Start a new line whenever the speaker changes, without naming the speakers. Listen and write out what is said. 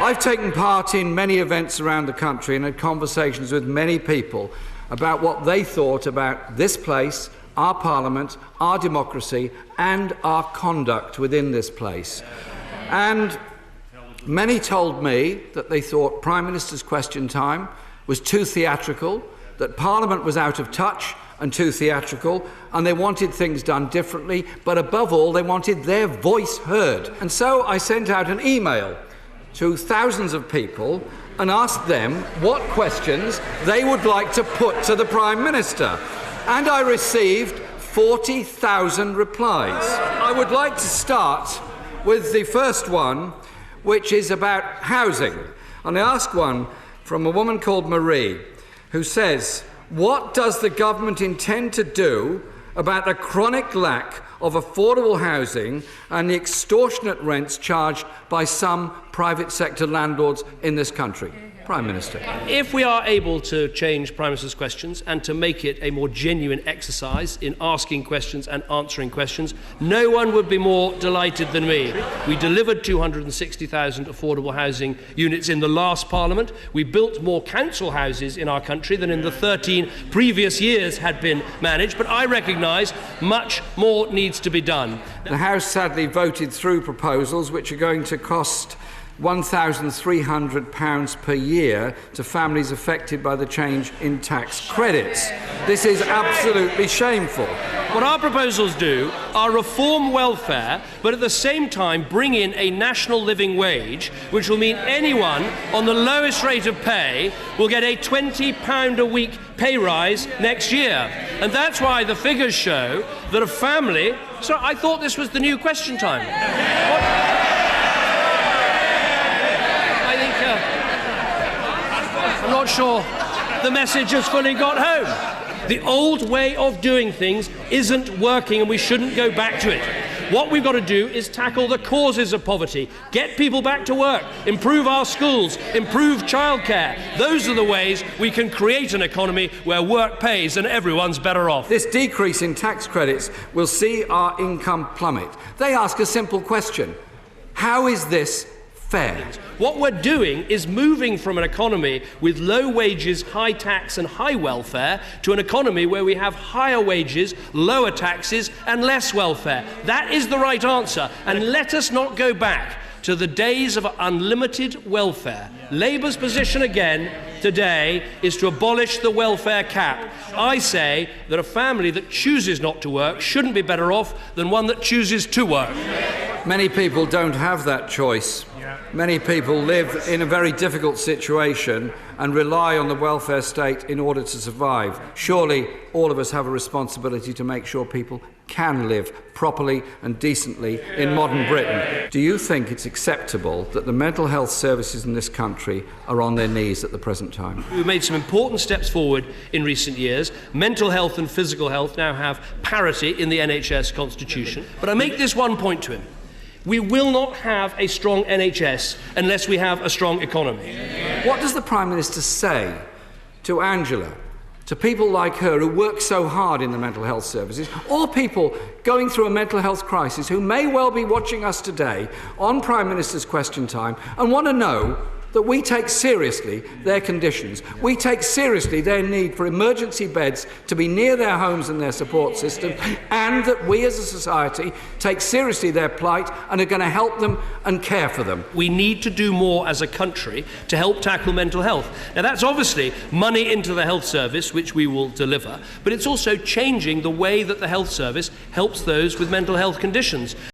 I've taken part in many events around the country and had conversations with many people about what they thought about this place, our Parliament, our democracy and our conduct within this place. And many told me that they thought Prime Minister's Question Time was too theatrical, that Parliament was out of touch and too theatrical, and they wanted things done differently, but above all, they wanted their voice heard. And so I sent out an email to thousands of people and asked them what questions they would like to put to the Prime Minister. And I received 40,000 replies. I would like to start with the first one, which is about housing. And I asked one from a woman called Marie, who says, what does the government intend to do about the chronic lack of affordable housing and the extortionate rents charged by some private sector landlords in this country? Prime Minister.
If we are able to change Prime Minister's questions and to make it a more genuine exercise in asking questions and answering questions, no one would be more delighted than me. We delivered 260,000 affordable housing units in the last Parliament. We built more council houses in our country than in the 13 previous years had been managed, but I recognise much more needs to be done.
The House sadly voted through proposals which are going to cost £1,300 per year to families affected by the change in tax credits. This is absolutely shameful.
What our proposals do are reform welfare, but at the same time bring in a national living wage, which will mean anyone on the lowest rate of pay will get a £20 a week pay rise next year. And that's why the figures show that a family... So I thought this was the new question time. I'm not sure the message has fully got home. The old way of doing things isn't working and we shouldn't go back to it. What we've got to do is tackle the causes of poverty, get people back to work, improve our schools, improve childcare. Those are the ways we can create an economy where work pays and everyone's better off.
This decrease in tax credits will see our income plummet. They ask a simple question. How is this fair?
What we're doing is moving from an economy with low wages, high tax and high welfare to an economy where we have higher wages, lower taxes and less welfare. That is the right answer, and let us not go back to the days of unlimited welfare. Labour's position again today is to abolish the welfare cap. I say that a family that chooses not to work shouldn't be better off than one that chooses to work.
Many people don't have that choice. Many people live in a very difficult situation and rely on the welfare state in order to survive. Surely all of us have a responsibility to make sure people can live properly and decently in modern Britain. Do you think it's acceptable that the mental health services in this country are on their knees at the present time?
We've made some important steps forward in recent years. Mental health and physical health now have parity in the NHS constitution. But I make this one point to him. We will not have a strong NHS unless we have a strong economy.
What does the Prime Minister say to Angela, to people like her who work so hard in the mental health services, or people going through a mental health crisis who may well be watching us today on Prime Minister's Question Time and want to know that we take seriously their conditions, we take seriously their need for emergency beds to be near their homes and their support system, and that we as a society take seriously their plight and are going to help them and care for them.
We need to do more as a country to help tackle mental health. Now that's obviously money into the health service, which we will deliver, but it's also changing the way that the health service helps those with mental health conditions.